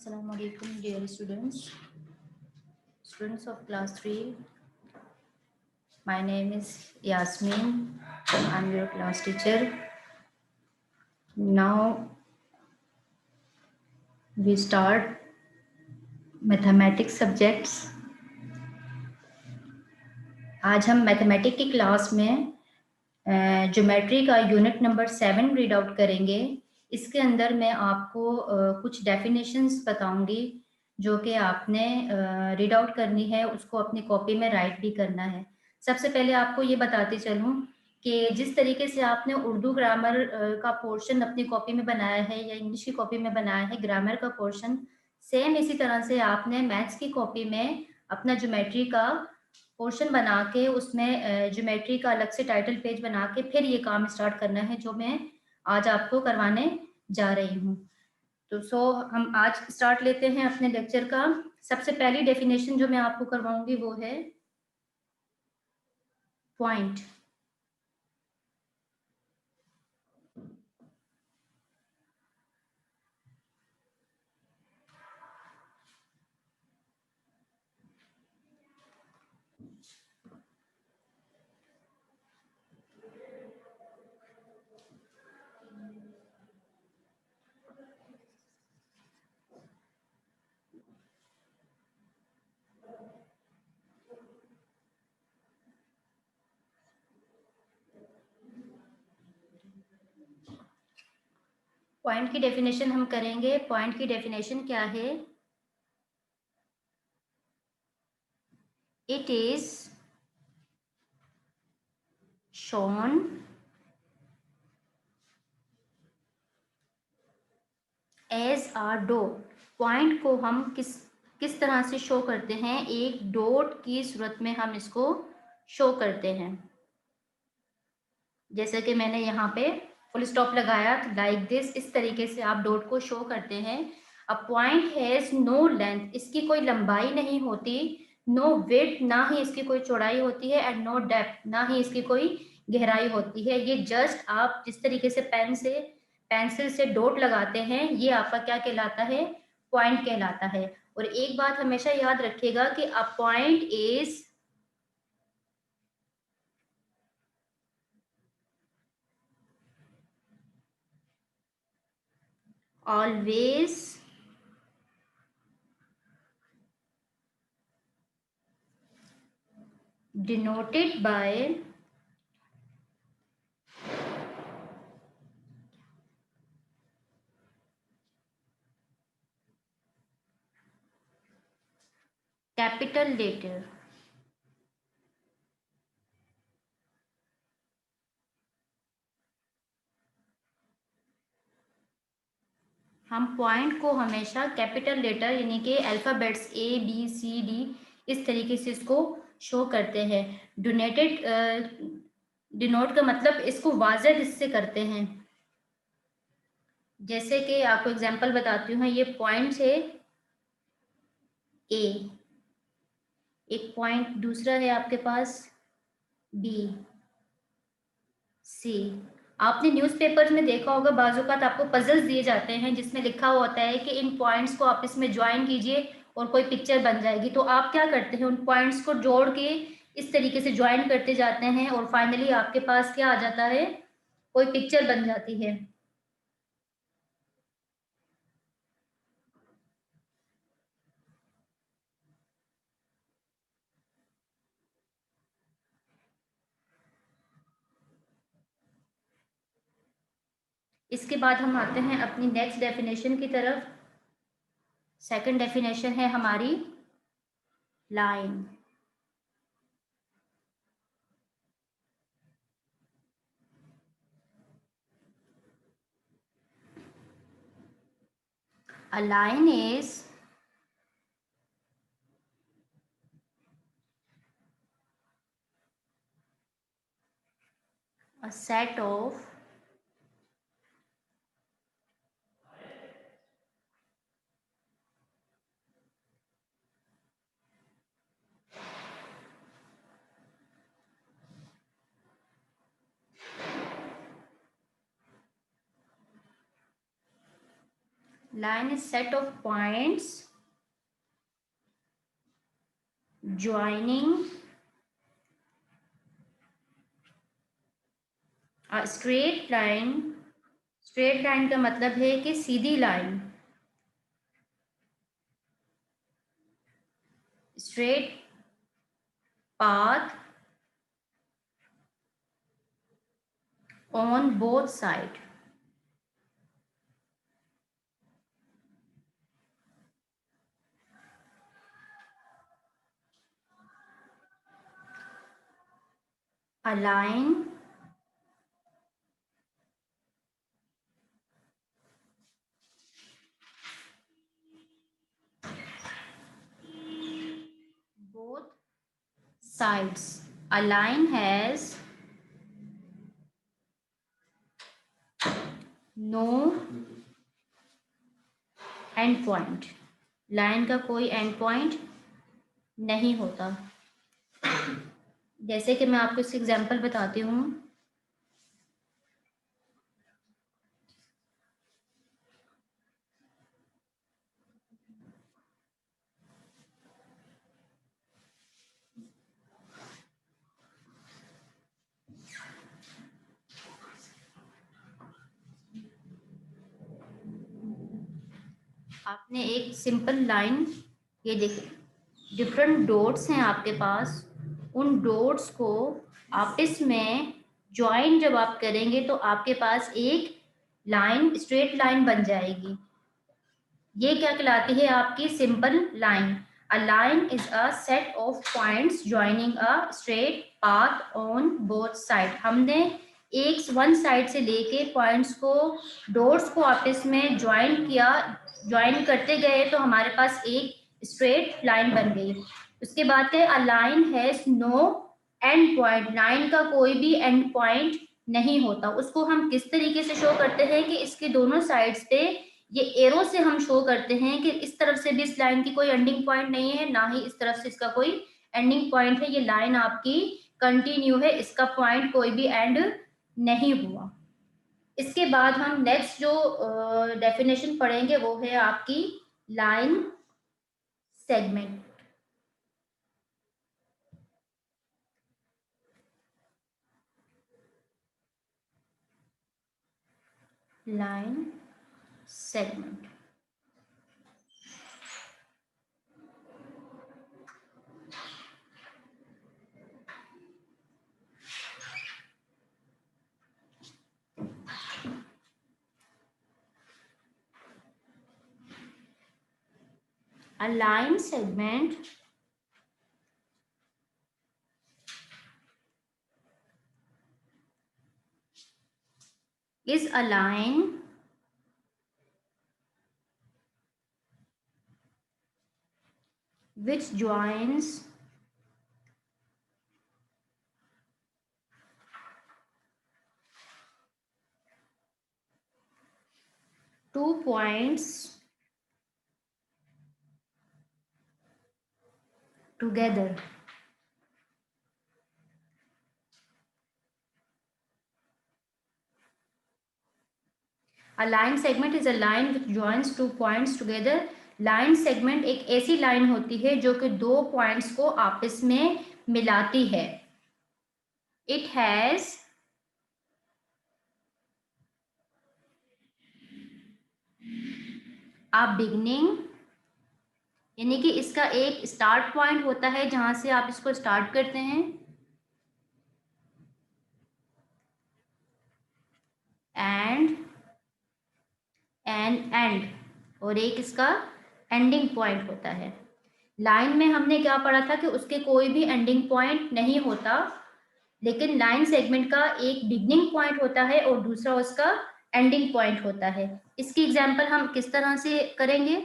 Assalamu alaikum, dear students of class 3. My name is Yasmin. I'm your class teacher. Now we start mathematics subjects. आज हम mathematics की class में geometry का unit number 7 read out करेंगे। इसके अंदर मैं आपको कुछ डेफिनेशंस बताऊंगी जो कि आपने रीड आउट करनी है, उसको अपनी कॉपी में राइट भी करना है। सबसे पहले आपको ये बताते चलूं कि जिस तरीके से आपने उर्दू ग्रामर का पोर्शन अपनी कॉपी में बनाया है या इंग्लिश की कॉपी में बनाया है ग्रामर का पोर्शन, सेम इसी तरह से आपने मैथ्स की कॉपी में अपना ज्योमेट्री का पोर्शन बना के उसमें ज्योमेट्री का अलग से टाइटल पेज बना के फिर ये काम स्टार्ट करना है जो मैं आज आपको करवाने जा रही हूँ। तो हम आज स्टार्ट लेते हैं अपने लेक्चर का। सबसे पहली डेफिनेशन जो मैं आपको करवाऊंगी वो है पॉइंट। पॉइंट की डेफिनेशन हम करेंगे। पॉइंट की डेफिनेशन क्या है? It is shown as a dot. Point को हम किस तरह से शो करते हैं? एक डॉट की सूरत में हम इसको शो करते हैं। जैसे कि मैंने यहाँ पे फुल स्टॉप लगाया तो लाइक दिस, इस तरीके से आप डॉट को शो करते हैं। A point has no length, इसकी कोई लंबाई नहीं होती। नो विड्थ, ना ही इसकी कोई चौड़ाई होती है। एंड नो डेप्थ, ना ही इसकी कोई गहराई होती है। ये जस्ट आप जिस तरीके से पेंसिल से डॉट लगाते हैं, ये आपका क्या कहलाता है? पॉइंट कहलाता है। और एक बात हमेशा याद रखिएगा कि a point is always denoted by capital letter। हम पॉइंट को हमेशा कैपिटल लेटर यानी कि अल्फ़ाबेट्स ABCD इस तरीके से इसको शो करते हैं। डोनेटेड डिनोट का मतलब इसको वाज़ेह इससे करते हैं। जैसे कि आपको एग्जांपल बताती हूँ, ये पॉइंट है A, एक पॉइंट दूसरा है आपके पास B, C। आपने न्यूज़पेपर्स में देखा होगा बाज़-औक़ात आपको पजल्स दिए जाते हैं जिसमें लिखा हुआ होता है कि इन पॉइंट्स को आपस में ज्वाइन कीजिए और कोई पिक्चर बन जाएगी। तो आप क्या करते हैं? उन पॉइंट्स को जोड़ के इस तरीके से ज्वाइन करते जाते हैं और फाइनली आपके पास क्या आ जाता है? कोई पिक्चर बन जाती है। इसके बाद हम आते हैं अपनी नेक्स्ट डेफिनेशन की तरफ। सेकंड डेफिनेशन है हमारी line. A line is a set of line is set of points joining a straight line. Straight line का मतलब है कि सीधी line, straight path on both sides. A line both sides. A line has no end point. Line का कोई and point नहीं होता। जैसे कि मैं आपको इसकी एग्जांपल बताती हूँ। आपने एक सिंपल लाइन, ये देखिए डिफरेंट डॉट्स हैं आपके पास, उन डॉट्स को आपस में ज्वाइन जब आप करेंगे तो आपके पास एक लाइन, स्ट्रेट लाइन बन जाएगी। ये क्या कहलाती है? आपकी simple line. A line is a set of points joining a straight path on both side. हमने एक वन साइड से लेके पॉइंट्स को, डॉट्स को आपस में ज्वाइन किया, ज्वाइन करते गए तो हमारे पास एक स्ट्रेट लाइन बन गई। उसके बाद है a line has no end point. Line का कोई भी एंड पॉइंट नहीं होता। उसको हम किस तरीके से शो करते हैं कि इसके दोनों साइड्स पे ये एरो से हम शो करते हैं कि इस तरफ से भी इस लाइन की कोई एंडिंग पॉइंट नहीं है, ना ही इस तरफ से इसका कोई एंडिंग पॉइंट है। ये लाइन आपकी कंटिन्यू है, इसका पॉइंट कोई भी एंड नहीं हुआ। इसके बाद हम नेक्स्ट जो डेफिनेशन पढ़ेंगे वो है आपकी line segment. Line segment. A line segment is a line which joins two points together. A line segment is a line which joins two points together. Line segment एक ऐसी लाइन होती है जो कि दो पॉइंट्स को आपस में मिलाती है। इट हैज अ बिगनिंग, यानी कि इसका एक स्टार्ट पॉइंट होता है जहां से आप इसको स्टार्ट करते हैं, एंड एंड, और एक इसका एंडिंग पॉइंट होता है। लाइन में हमने क्या पढ़ा था कि उसके कोई भी एंडिंग पॉइंट नहीं होता, लेकिन लाइन सेगमेंट का एक बिगनिंग पॉइंट होता है और दूसरा उसका एंडिंग पॉइंट होता है। इसकी एग्जांपल हम किस तरह से करेंगे?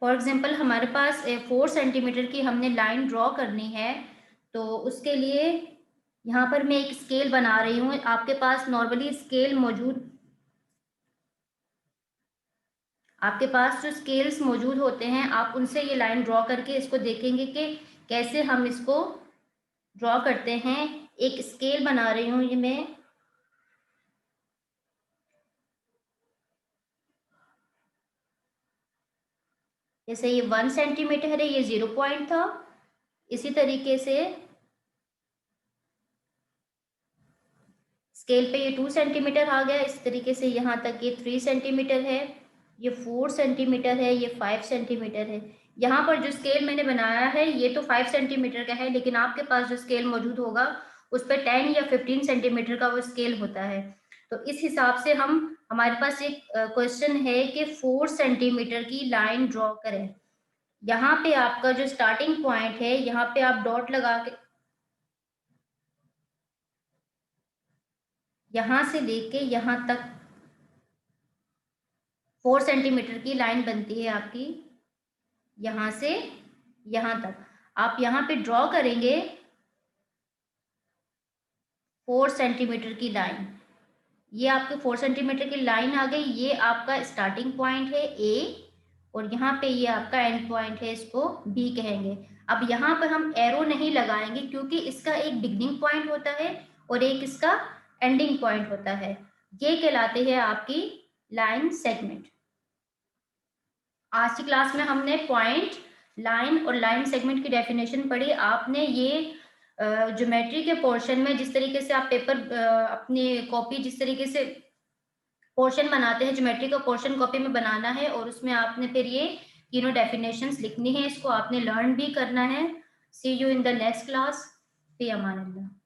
फॉर एग्जांपल हमारे पास 4 सेंटीमीटर की हमने लाइन ड्रॉ करनी है, तो उसके लिए यहाँ पर मैं एक स्केल बना रही हूँ, आपके पास नॉर्मली स्केल मौजूद, आपके पास जो स्केल्स मौजूद होते हैं आप उनसे ये लाइन ड्रॉ करके इसको देखेंगे कि कैसे हम इसको ड्रॉ करते हैं। एक स्केल बना रही हूँ ये मैं, जैसे ये 1 सेंटीमीटर है, ये 0 पॉइंट था। इसी तरीके से स्केल पे ये 2 सेंटीमीटर आ गया। इस तरीके से यहाँ तक ये 3 सेंटीमीटर है, ये 4 सेंटीमीटर है, ये 5 सेंटीमीटर है। यहाँ पर जो स्केल मैंने बनाया है ये तो 5 सेंटीमीटर का है, लेकिन आपके पास जो स्केल मौजूद होगा उस पर 10 या 15 सेंटीमीटर का वो स्केल होता है। तो इस हिसाब से हमारे पास एक क्वेश्चन है कि 4 सेंटीमीटर की लाइन ड्रॉ करें। यहाँ पे आपका जो स्टार्टिंग पॉइंट है, यहाँ पे आप डॉट लगा के, यहाँ से लेके यहाँ तक 4 सेंटीमीटर की लाइन बनती है आपकी, यहाँ से यहाँ तक। आप यहाँ पे ड्रॉ करेंगे 4 सेंटीमीटर की लाइन। ये आपके 4 सेंटीमीटर की लाइन आ गई। ये आपका स्टार्टिंग पॉइंट है ए, और यहाँ पे ये आपका एंड पॉइंट है, इसको बी कहेंगे। अब यहाँ पर हम एरो नहीं लगाएंगे क्योंकि इसका एक बिगनिंग पॉइंट होता है और एक इसका एंडिंग पॉइंट होता है। ये कहलाते हैं आपकी लाइन सेगमेंट। आज की क्लास में हमने पॉइंट, लाइन और लाइन सेगमेंट की डेफिनेशन पढ़ी। आपने ये ज्योमेट्री के पोर्शन में जिस तरीके से आप पेपर अपनी कॉपी जिस तरीके से पोर्शन बनाते हैं, ज्योमेट्री का पोर्शन कॉपी में बनाना है और उसमें आपने फिर ये तीनों डेफिनेशंस लिखनी है। इसको आपने लर्न भी करना है। See you in the next class. फी अमान अल्लाह।